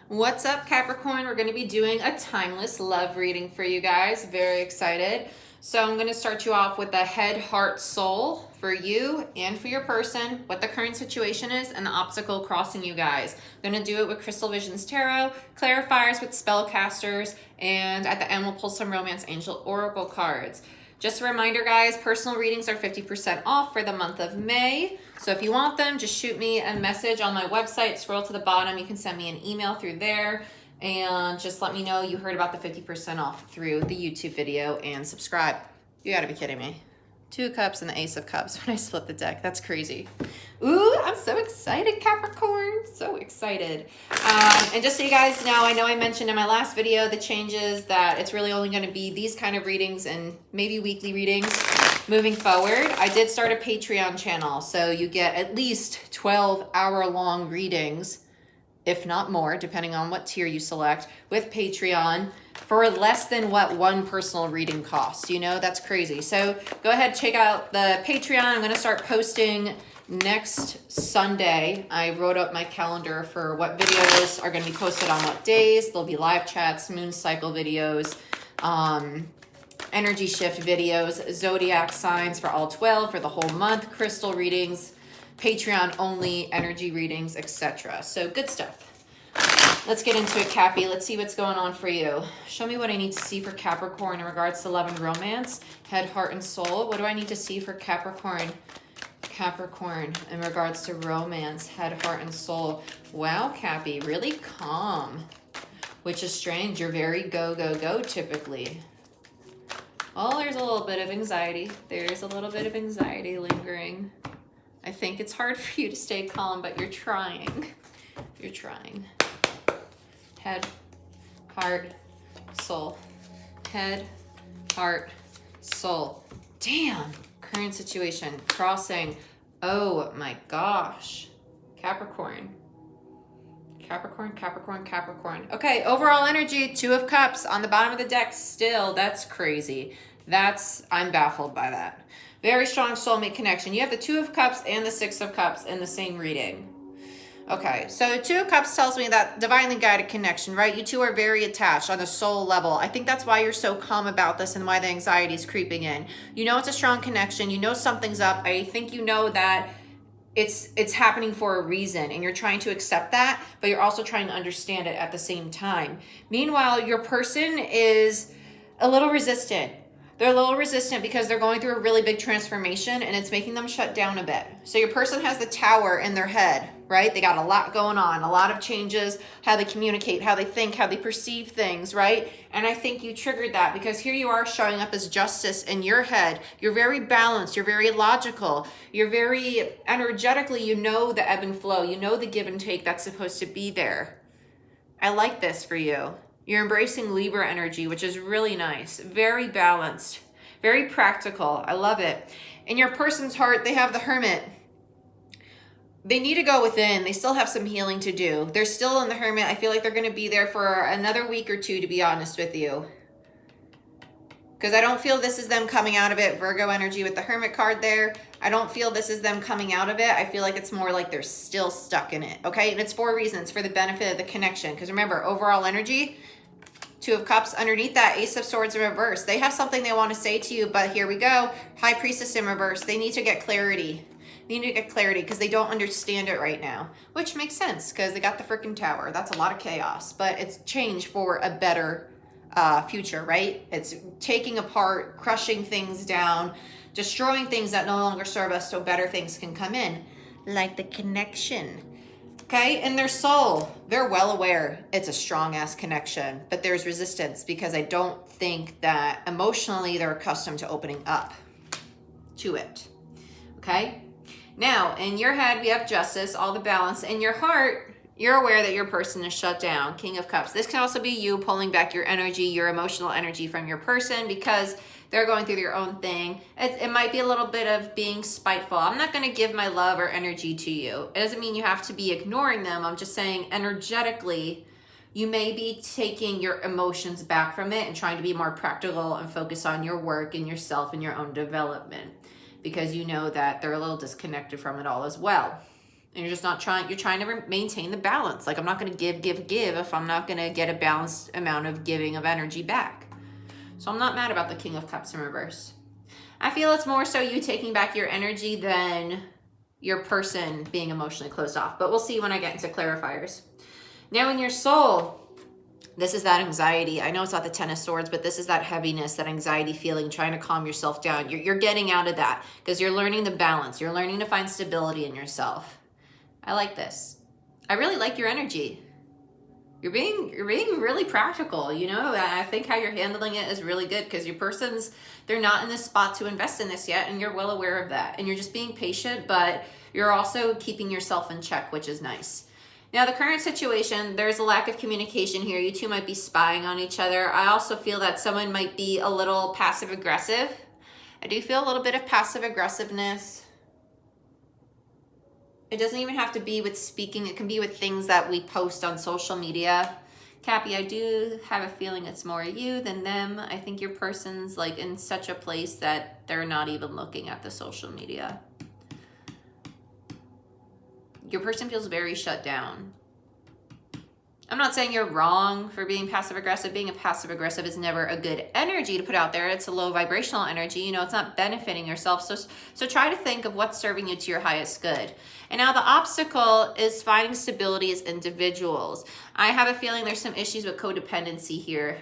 What's up, Capricorn? We're going to be doing a timeless love reading for you guys. Very excited. So I'm going to start you off with the head, heart, soul for you and for your person, what the current situation is, and the obstacle crossing you guys. I'm going to do it with Crystal Visions Tarot, clarifiers with spellcasters, and at the end we'll pull some Romance Angel Oracle cards. Just a reminder, guys, personal readings are 50% off for the month of May. So if you want them, just shoot me a message on my website. Scroll to the bottom. You can send me an email through there. And just let me know you heard about the 50% off through the YouTube video and subscribe. You gotta be kidding me. 2 cups and the Ace of Cups when I split the deck. That's crazy. Ooh, I'm so excited, Capricorn. So excited. And just so you guys know, I know I mentioned in my last video the changes that it's really only going to be these kind of readings and maybe weekly readings moving forward. I did start a Patreon channel, so you get at least 12-hour-long readings, if not more, depending on what tier you select, with Patreon for less than what one personal reading costs. You know, that's crazy. So go ahead, check out the Patreon. I'm going to start posting next Sunday. I wrote up my calendar for what videos are going to be posted on what days. There'll be live chats, moon cycle videos, energy shift videos, zodiac signs for all 12 for the whole month, crystal readings, Patreon only, energy readings, etc. So good stuff. Let's get into it, Cappy. Let's see what's going on for you. Show me what I need to see for Capricorn in regards to love and romance, head, heart, and soul. What do I need to see for Capricorn in regards to romance, head, heart, and soul? Wow, Cappy, really calm, which is strange. You're very go, go, go typically. Oh, there's a little bit of anxiety. There's a little bit of anxiety lingering. I think it's hard for you to stay calm, but you're trying. You're trying. Head, heart, soul. Head, heart, soul. Damn. Current situation. Crossing. Oh my gosh. Capricorn. Capricorn, Capricorn, Capricorn. Okay, overall energy, 2 of Cups on the bottom of the deck still. That's crazy. I'm baffled by that. Very strong soulmate connection. You have the 2 of Cups and the 6 of Cups in the same reading. Okay, so 2 of Cups tells me that divinely guided connection, right? You two are very attached on a soul level. I think that's why you're so calm about this and why the anxiety is creeping in. You know it's a strong connection. You know something's up. I think you know that it's happening for a reason, and you're trying to accept that, but you're also trying to understand it at the same time. Meanwhile, your person is a little resistant. They're a little resistant because they're going through a really big transformation and it's making them shut down a bit. So your person has the tower in their head, right? They got a lot going on, a lot of changes, how they communicate, how they think, how they perceive things, right? And I think you triggered that because here you are showing up as justice in your head. You're very balanced. You're very logical. You're very energetically, you know the ebb and flow. You know the give and take that's supposed to be there. I like this for you. You're embracing Libra energy, which is really nice. Very balanced, very practical. I love it. In your person's heart, they have the Hermit. They need to go within. They still have some healing to do. They're still in the Hermit. I feel like they're going to be there for another week or 2, to be honest with you. Because I don't feel this is them coming out of it. Virgo energy with the Hermit card there. I don't feel this is them coming out of it. I feel like it's more like they're still stuck in it. Okay, and it's for reasons, for the benefit of the connection. Because remember, overall energy, 2 of Cups underneath that, Ace of Swords in reverse. They have something they want to say to you, but here we go. High Priestess in reverse. They need to get clarity. They need to get clarity because they don't understand it right now, which makes sense because they got the freaking tower. That's a lot of chaos, but it's change for a better future, right? It's taking apart, crushing things down, destroying things that no longer serve us so better things can come in, like the connection. Okay, in their soul, they're well aware it's a strong-ass connection, but there's resistance because I don't think that emotionally they're accustomed to opening up to it. Okay, now in your head, we have justice, all the balance. In your heart, you're aware that your person is shut down, King of Cups. This can also be you pulling back your energy, your emotional energy from your person because they're going through their own thing. It might be a little bit of being spiteful. I'm not going to give my love or energy to you. It doesn't mean you have to be ignoring them. I'm just saying energetically, you may be taking your emotions back from it and trying to be more practical and focus on your work and yourself and your own development because you know that they're a little disconnected from it all as well. And you're just not trying, you're trying to maintain the balance. Like, I'm not going to give if I'm not going to get a balanced amount of giving of energy back. So I'm not mad about the King of Cups in reverse. I feel it's more so you taking back your energy than your person being emotionally closed off. But we'll see when I get into clarifiers. Now in your soul, this is that anxiety. I know it's not the Ten of Swords, but this is that heaviness, that anxiety feeling, trying to calm yourself down. You're getting out of that because you're learning the balance. You're learning to find stability in yourself. I like this. I really like your energy. You're being really practical, you know. I think how you're handling it is really good because your person's, they're not in this spot to invest in this yet, and you're well aware of that. And you're just being patient, but you're also keeping yourself in check, which is nice. Now, the current situation, there's a lack of communication here. You two might be spying on each other. I also feel that someone might be a little passive aggressive. I do feel a little bit of passive aggressiveness. It doesn't even have to be with speaking. It can be with things that we post on social media. Cappy, I do have a feeling it's more you than them. I think your person's like in such a place that they're not even looking at the social media. Your person feels very shut down. I'm not saying you're wrong for being passive aggressive. Being a passive aggressive is never a good energy to put out there. It's a low vibrational energy. You know, it's not benefiting yourself. So try to think of what's serving you to your highest good. And now the obstacle is finding stability as individuals. I have a feeling there's some issues with codependency here.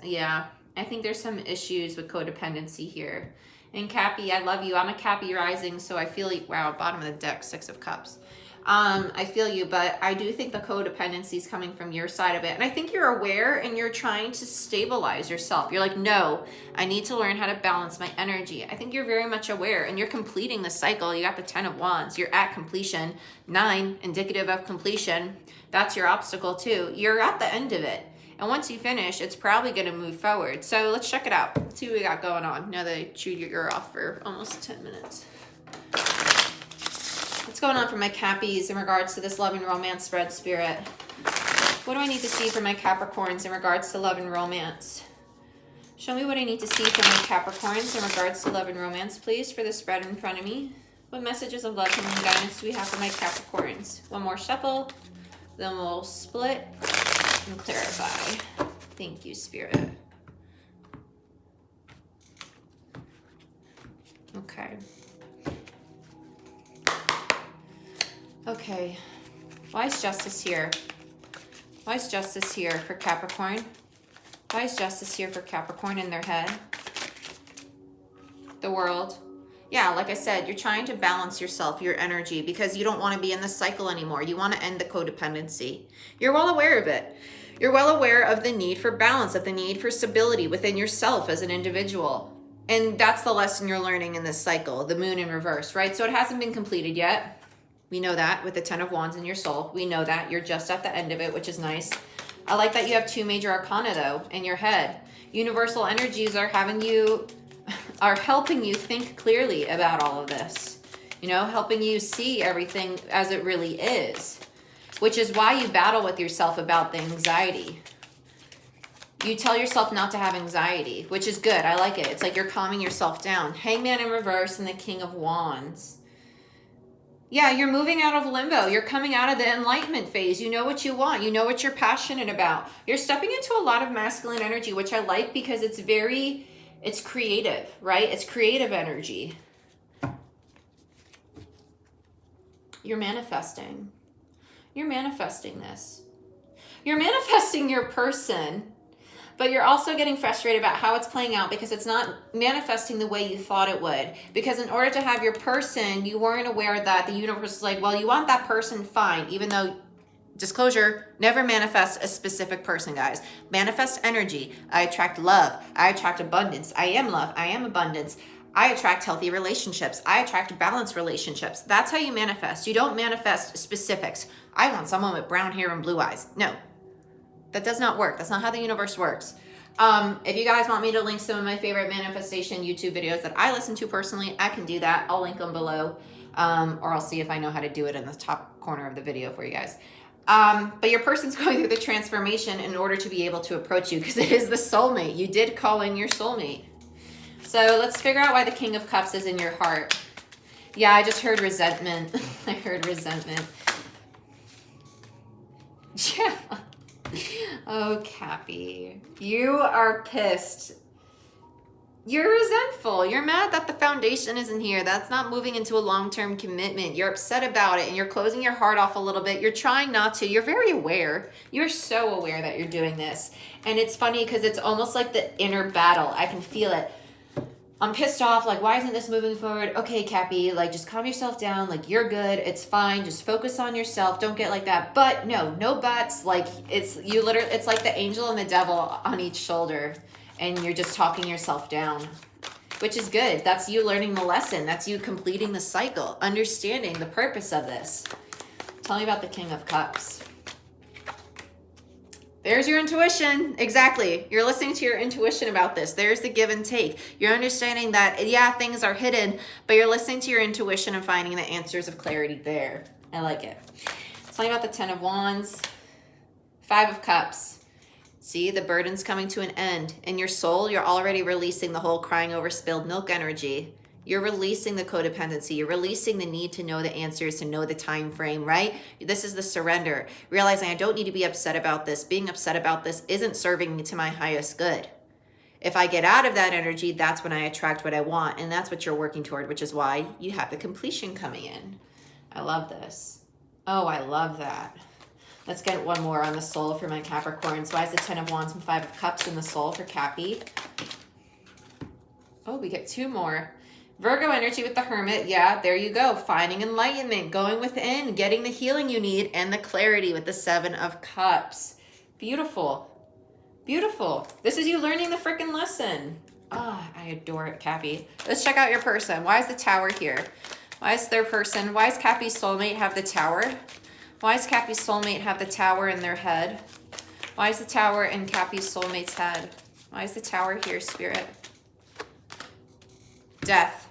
Yeah, I think there's some issues with codependency here. And Cappy, I love you. I'm a Cappy rising, so I feel like, wow, bottom of the deck, 6 of Cups. I feel you, but I do think the codependency is coming from your side of it. And I think you're aware and you're trying to stabilize yourself. You're like, no, I need to learn how to balance my energy. I think you're very much aware and you're completing the cycle. You got the 10 of Wands. You're at completion. 9, indicative of completion. That's your obstacle too. You're at the end of it. And once you finish, it's probably going to move forward. So let's check it out. Let's see what we got going on. Now that I chewed your ear off for almost 10 minutes. What's going on for my Cappies in regards to this love and romance spread, Spirit? What do I need to see for my Capricorns in regards to love and romance? Show me what I need to see for my Capricorns in regards to love and romance, please, for the spread in front of me. What messages of love and guidance do we have for my Capricorns? One more shuffle, then we'll split and clarify. Thank you, Spirit. Okay. Okay. Why is justice here? Why is justice here for Capricorn? Why is justice here for Capricorn in their head? The World. Yeah, like I said, you're trying to balance yourself, your energy, because you don't want to be in this cycle anymore. You want to end the codependency. You're well aware of it. You're well aware of the need for balance, of the need for stability within yourself as an individual. And that's the lesson you're learning in this cycle, the moon in reverse, right? So it hasn't been completed yet. We know that with the 10 of Wands in your soul. We know that. You're just at the end of it, which is nice. I like that you have 2 major arcana, though, in your head. Universal energies are helping you think clearly about all of this. You know, helping you see everything as it really is. Which is why you battle with yourself about the anxiety. You tell yourself not to have anxiety, which is good. I like it. It's like you're calming yourself down. Hangman in reverse and the King of Wands. Yeah, you're moving out of limbo. You're coming out of the enlightenment phase. You know what you want. You know what you're passionate about. You're stepping into a lot of masculine energy, which I like because it's creative, right? It's creative energy. You're manifesting. You're manifesting this. You're manifesting your person. But you're also getting frustrated about how it's playing out because it's not manifesting the way you thought it would. Because in order to have your person, you weren't aware that the universe is like, well, you want that person, fine. Even though, disclosure, never manifest a specific person, guys. Manifest energy. I attract love. I attract abundance. I am love. I am abundance. I attract healthy relationships. I attract balanced relationships. That's how you manifest. You don't manifest specifics. I want someone with brown hair and blue eyes. No. That does not work. That's not how the universe works. If you guys want me to link some of my favorite manifestation YouTube videos that I listen to personally, I can do that. I'll link them below. Or I'll see if I know how to do it in the top corner of the video for you guys. But your person's going through the transformation in order to be able to approach you because it is the soulmate. You did call in your soulmate. So let's figure out why the King of Cups is in your heart. Yeah, I just heard resentment. I heard resentment. Yeah. Oh, Cappy. You are pissed. You're resentful. You're mad that the foundation isn't here. That's not moving into a long-term commitment. You're upset about it and you're closing your heart off a little bit. You're trying not to. You're very aware. You're so aware that you're doing this. And it's funny because it's almost like the inner battle. I can feel it. I'm pissed off. Like, why isn't this moving forward? Okay, Cappy, like, just calm yourself down. Like, you're good. It's fine. Just focus on yourself. Don't get like that. But no buts. Like, it's like the angel and the devil on each shoulder. And you're just talking yourself down, which is good. That's you learning the lesson. That's you completing the cycle, understanding the purpose of this. Tell me about the King of Cups. There's your intuition. Exactly. You're listening to your intuition about this. There's the give and take. You're understanding that, yeah, things are hidden, but you're listening to your intuition and finding the answers of clarity there. I like it. Tell me about the Ten of Wands. Five of Cups. See, the burden's coming to an end. In your soul, you're already releasing the whole crying over spilled milk energy. You're releasing the codependency. You're releasing the need to know the answers, to know the time frame, right? This is the surrender. Realizing I don't need to be upset about this. Being upset about this isn't serving me to my highest good. If I get out of that energy, that's when I attract what I want. And that's what you're working toward, which is why you have the completion coming in. I love this. Oh, I love that. Let's get one more on the soul for my Capricorns. Why is the Ten of Wands and Five of Cups in the soul for Cappy? Oh, we get two more. Virgo energy with the Hermit. Yeah, there you go. Finding enlightenment, going within, getting the healing you need, and the clarity with the Seven of Cups. Beautiful. Beautiful. This is you learning the freaking lesson. Ah, I adore it, Cappy. Let's check out your person. Why is the Tower here? Why is their person? Why does Cappy's soulmate have the Tower? Why does Cappy's soulmate have the Tower in their head? Why is the Tower in Cappy's soulmate's head? Why is the Tower here, Spirit? Death.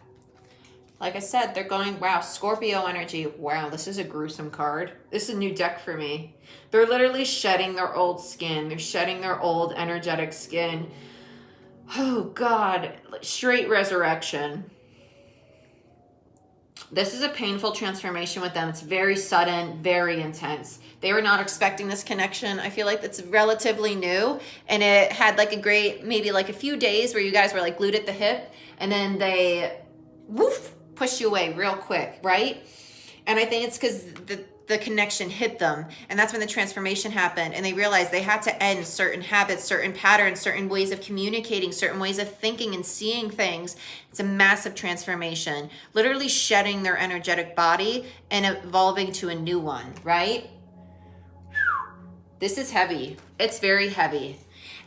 Like I said, they're going, wow, Scorpio energy. Wow, this is a gruesome card. This is a new deck for me. They're literally shedding their old skin. They're shedding their old energetic skin. Oh, God. Straight resurrection. This is a painful transformation with them. It's very sudden, very intense. They were not expecting this connection. I feel like it's relatively new, and it had like a great, maybe like a few days where you guys were like glued at the hip, and then they, woof, push you away real quick, right? And I think it's because the connection hit them, and that's when the transformation happened, and they realized they had to end certain habits, certain patterns, certain ways of communicating, certain ways of thinking and seeing things. It's a massive transformation, literally shedding their energetic body and evolving to a new one, right? This is heavy. It's very heavy.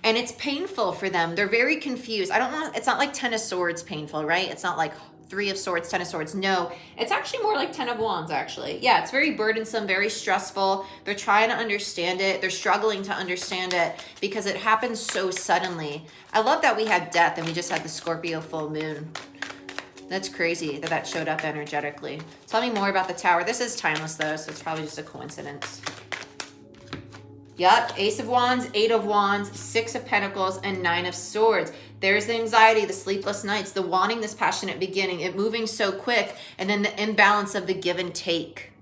And it's painful for them. They're very confused. It's not like Ten of Swords painful, right? It's not like Three of Swords, Ten of Swords. No, it's actually more like Ten of Wands, actually. Yeah, it's very burdensome, very stressful. They're trying to understand it. They're struggling to understand it because it happens so suddenly. I love that we had death and we just had the Scorpio full moon. That's crazy that showed up energetically. Tell me more about the Tower. This is timeless, though, so it's probably just a coincidence. Yep, Ace of Wands, Eight of Wands, Six of Pentacles, and Nine of Swords. There's the anxiety, the sleepless nights, the wanting this passionate beginning, it moving so quick, and then the imbalance of the give and take.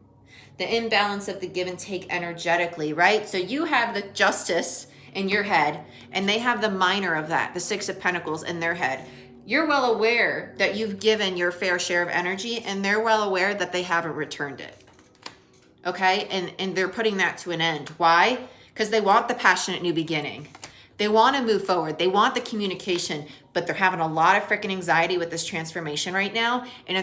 The imbalance of the give and take energetically, right? So you have the Justice in your head, and they have the minor of that, the Six of Pentacles in their head. You're well aware that you've given your fair share of energy, and they're well aware that they haven't returned it. Okay? And they're putting that to an end. Why? Because they want the passionate new beginning. They want to move forward. They want the communication, but they're having a lot of freaking anxiety with this transformation right now. And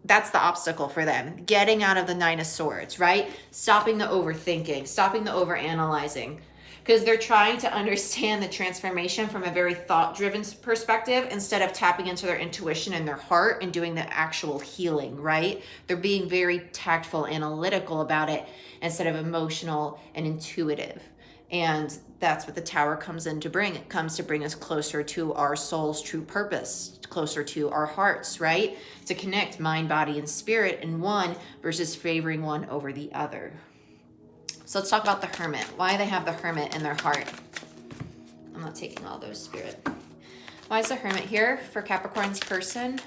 that's the obstacle for them. Getting out of the Nine of Swords, right? Stopping the overthinking, stopping the overanalyzing. Because they're trying to understand the transformation from a very thought-driven perspective instead of tapping into their intuition and their heart and doing the actual healing, right? They're being very tactful, analytical about it instead of emotional and intuitive. And that's what the Tower comes in to bring. It comes to bring us closer to our soul's true purpose, closer to our hearts, right? To connect mind, body, and spirit in one versus favoring one over the other. So let's talk about the Hermit. Why they have the Hermit in their heart. I'm not taking all those, Spirit. Why is the Hermit here for Capricorn's person?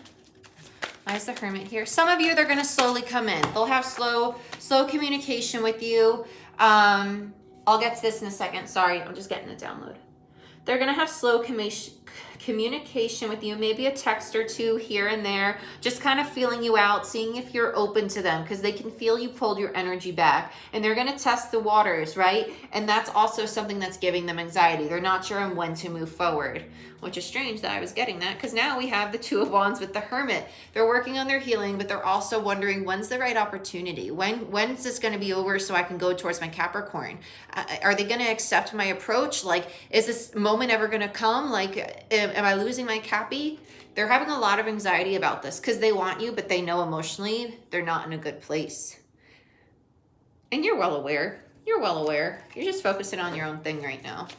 Why is the Hermit here? Some of you, they're going to slowly come in. They'll have slow communication with you. I'll get to this in a second. Sorry, I'm just getting a download. They're going to have slow communication with you, maybe a text or two here and there, just kind of feeling you out, seeing if you're open to them, because they can feel you pulled your energy back, and they're going to test the waters, right? And that's also something that's giving them anxiety. They're not sure on when to move forward, which is strange that I was getting that, because now we have the Two of Wands with the Hermit. They're working on their healing, but they're also wondering, when's the right opportunity? When's this going to be over so I can go towards my Capricorn? Are they going to accept my approach? Like, is this moment ever going to come? Like, am I losing my Cappy? They're having a lot of anxiety about this because they want you, but they know emotionally they're not in a good place. And you're well aware. You're well aware. You're just focusing on your own thing right now.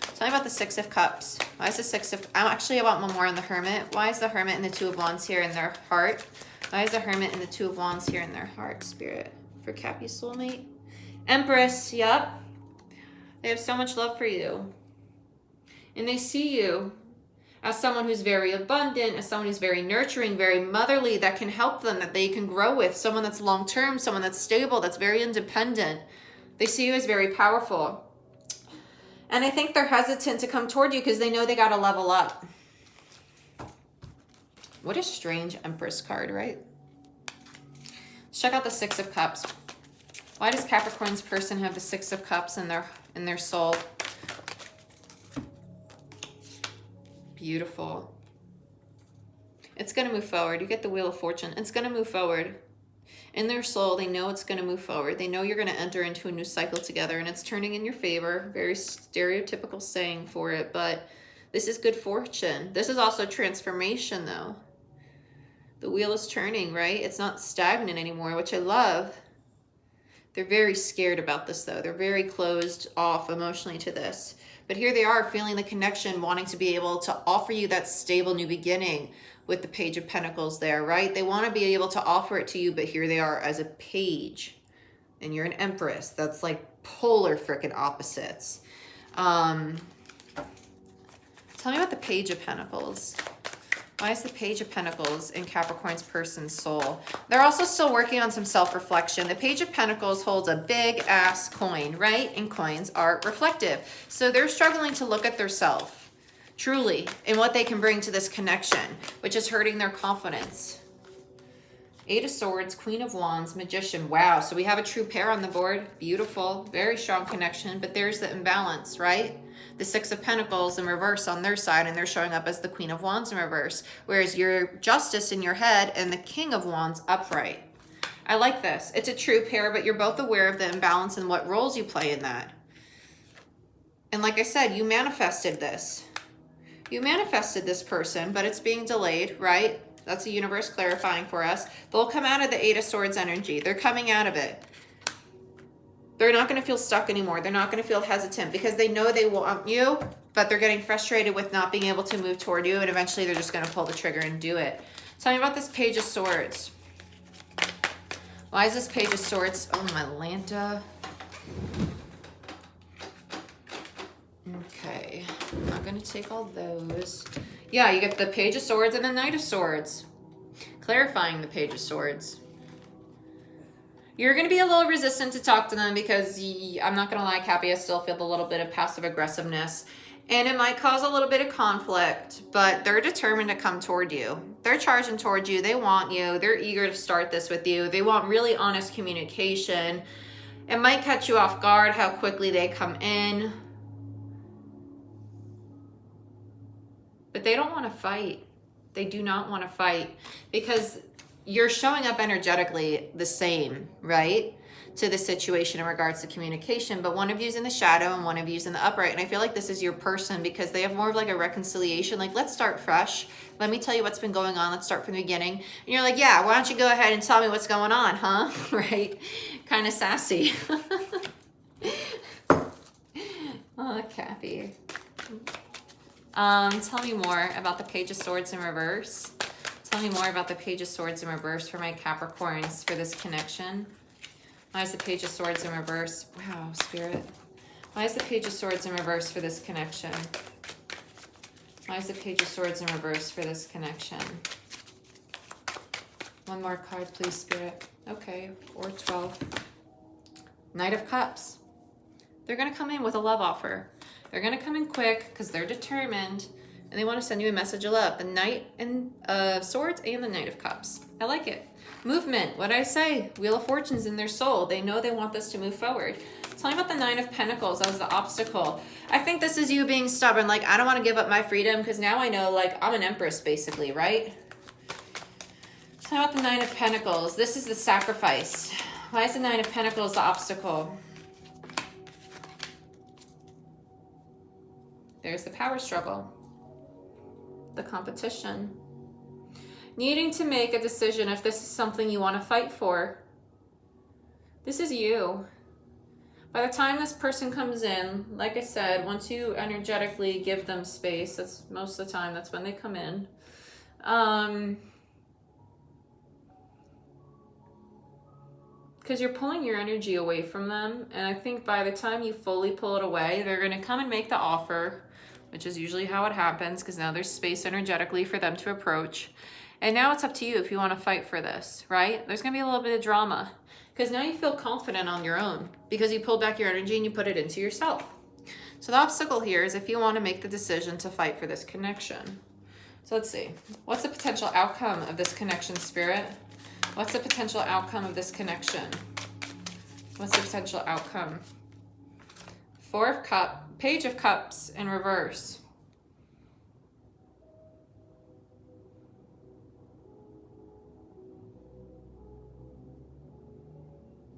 Tell me about the Six of Cups. Why is the Six of... I want one more on the Hermit. Why is the Hermit and the Two of Wands here in their heart? Why is the Hermit and the Two of Wands here in their heart, Spirit? For Cappy's soulmate. Empress, yep. They have so much love for you. And they see you as someone who's very abundant, as someone who's very nurturing, very motherly, that can help them, that they can grow with, someone that's long-term, someone that's stable, that's very independent. They see you as very powerful. And I think they're hesitant to come toward you because they know they got to level up. What a strange Empress card, right? Let's check out the Six of Cups. Why does Capricorn's person have the Six of Cups in their soul? Beautiful. It's going to move forward. You get the Wheel of Fortune. It's going to move forward. In their soul, they know it's going to move forward. They know you're going to enter into a new cycle together, and it's turning in your favor. Very stereotypical saying for it, but this is good fortune. This is also transformation, though. The wheel is turning, right? It's not stagnant anymore, which I love. They're very scared about this, though. They're very closed off emotionally to this. But here they are, feeling the connection, wanting to be able to offer you that stable new beginning with the Page of Pentacles there, right? They want to be able to offer it to you, but here they are as a page. And you're an Empress. That's like polar freaking opposites. Tell me about the Page of Pentacles. Why is the Page of Pentacles in Capricorn's person's soul? They're also still working on some self-reflection. The Page of Pentacles holds a big ass coin, right? And coins are reflective. So they're struggling to look at their self, truly, and what they can bring to this connection, which is hurting their confidence. Eight of Swords, Queen of Wands, Magician. Wow, so we have a true pair on the board. Beautiful, very strong connection, but there's the imbalance, right? The Six of Pentacles in reverse on their side, and they're showing up as the Queen of Wands in reverse, whereas your Justice in your head and the King of Wands upright. I like this. It's a true pair, but you're both aware of the imbalance and what roles you play in that. And like I said, you manifested this. You manifested this person, but it's being delayed, right? That's the universe clarifying for us. They'll come out of the Eight of Swords energy. They're coming out of it. They're not going to feel stuck anymore. They're not going to feel hesitant because they know they want you, but they're getting frustrated with not being able to move toward you, and eventually they're just going to pull the trigger and do it. Tell me about this Page of Swords. Why is this Page of Swords? Oh, my Lanta. Okay. I'm not going to take all those. Yeah, you get the Page of Swords and the Knight of Swords. Clarifying the Page of Swords. You're going to be a little resistant to talk to them because I'm not going to lie, Cappy, I still feel a little bit of passive aggressiveness. And it might cause a little bit of conflict, but they're determined to come toward you. They're charging toward you. They want you. They're eager to start this with you. They want really honest communication. It might catch you off guard how quickly they come in. But they don't want to fight. They do not want to fight because you're showing up energetically the same, right, to the situation in regards to communication, but one of you's in the shadow and one of you's in the upright. And I feel like this is your person because they have more of like a reconciliation, like, let's start fresh. Let me tell you what's been going on. Let's start from the beginning. And you're like, yeah, why don't you go ahead and tell me what's going on, huh? Right? Kind of sassy. Oh, Cappy. Tell me more about the Page of Swords in reverse. Tell me more about the Page of Swords in reverse for my Capricorns for this connection. Why is the Page of Swords in reverse? Wow, Spirit. Why is the Page of Swords in reverse for this connection? Why is the Page of Swords in reverse for this connection? One more card, please, Spirit. Okay, or 12. Knight of Cups. They're going to come in with a love offer. They're going to come in quick because they're determined and they want to send you a message of love. The Knight of Swords and the Knight of Cups. I like it. Movement. What did I say? Wheel of Fortune's in their soul. They know they want this to move forward. Tell me about the Nine of Pentacles as the obstacle. I think this is you being stubborn. Like, I don't want to give up my freedom because now I know, like, I'm an empress basically, right? Tell me about the Nine of Pentacles. This is the sacrifice. Why is the Nine of Pentacles the obstacle? There's the power struggle. The competition. Needing to make a decision if this is something you want to fight for. This is you. By the time this person comes in, like I said, once you energetically give them space, that's most of the time, that's when they come in. Because you're pulling your energy away from them. And I think by the time you fully pull it away, they're going to come and make the offer, which is usually how it happens because now there's space energetically for them to approach. And now it's up to you if you want to fight for this, right? There's going to be a little bit of drama because now you feel confident on your own because you pulled back your energy and you put it into yourself. So the obstacle here is if you want to make the decision to fight for this connection. So let's see. What's the potential outcome of this connection, Spirit? What's the potential outcome of this connection? What's the potential outcome? Page of Cups in reverse.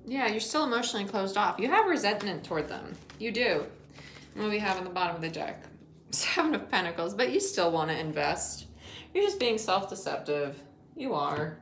Yeah, you're still emotionally closed off. You have resentment toward them. You do. And what we have on the bottom of the deck? Seven of Pentacles, but you still want to invest. You're just being self-deceptive. You are.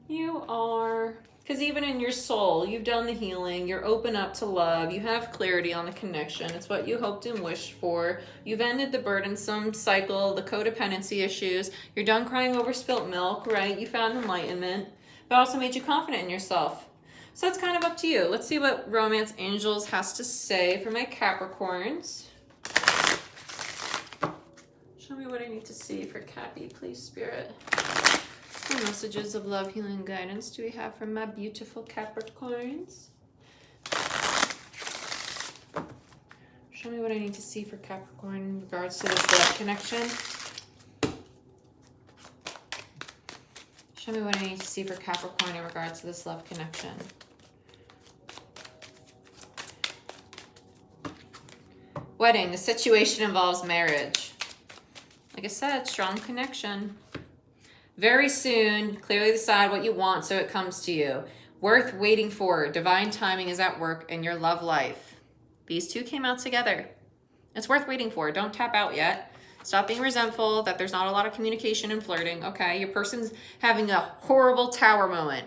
You are. Because even in your soul, you've done the healing. You're open up to love. You have clarity on the connection. It's what you hoped and wished for. You've ended the burdensome cycle, the codependency issues. You're done crying over spilt milk, right? You found enlightenment, but also made you confident in yourself. So it's kind of up to you. Let's see what Romance Angels has to say for my Capricorns. Show me what I need to see for Cappy, please, Spirit. What messages of love, healing, guidance do we have from my beautiful Capricorns? Show me what I need to see for Capricorn in regards to this love connection. Show me what I need to see for Capricorn in regards to this love connection. Wedding. The situation involves marriage. Like I said, strong connection. Very soon, clearly decide what you want so it comes to you. Worth waiting for. Divine timing is at work in your love life. These two came out together. It's worth waiting for. Don't tap out yet. Stop being resentful that there's not a lot of communication and flirting, okay? Your person's having a horrible tower moment.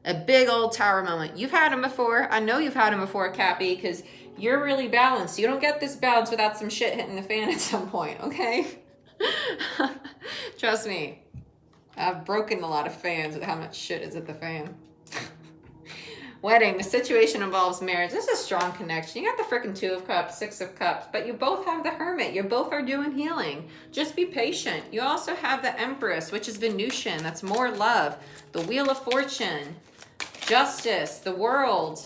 A big old tower moment. You've had them before. I know you've had them before, Cappy, because you're really balanced. You don't get this balance without some shit hitting the fan at some point, okay? Trust me. I've broken a lot of fans with how much shit is at the fan. Wedding. The situation involves marriage. This is a strong connection. You got the freaking Two of Cups, Six of Cups, but you both have the Hermit. You both are doing healing. Just be patient. You also have the Empress, which is Venusian. That's more love. The Wheel of Fortune. Justice. The World.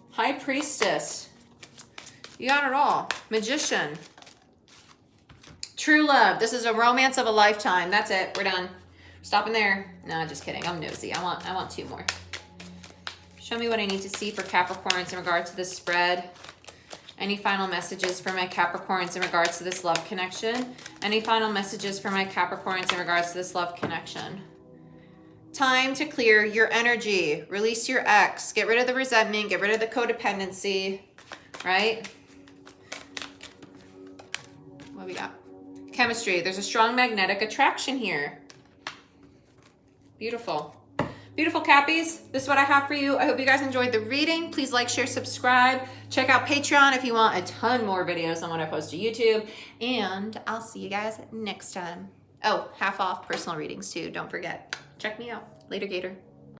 High Priestess. You got it all. Magician. True love. This is a romance of a lifetime. That's it. We're done. Stopping there. No, just kidding. I'm nosy. I want two more. Show me what I need to see for Capricorns in regards to this spread. Any final messages for my Capricorns in regards to this love connection? Any final messages for my Capricorns in regards to this love connection? Time to clear your energy. Release your ex. Get rid of the resentment. Get rid of the codependency. Right? What we got? Chemistry. There's a strong magnetic attraction here. Beautiful. Beautiful Cappies, this is what I have for you. I hope you guys enjoyed the reading. Please like, share, subscribe. Check out Patreon if you want a ton more videos on what I post to YouTube. And I'll see you guys next time. Oh, half off personal readings too. Don't forget. Check me out. Later, Gator.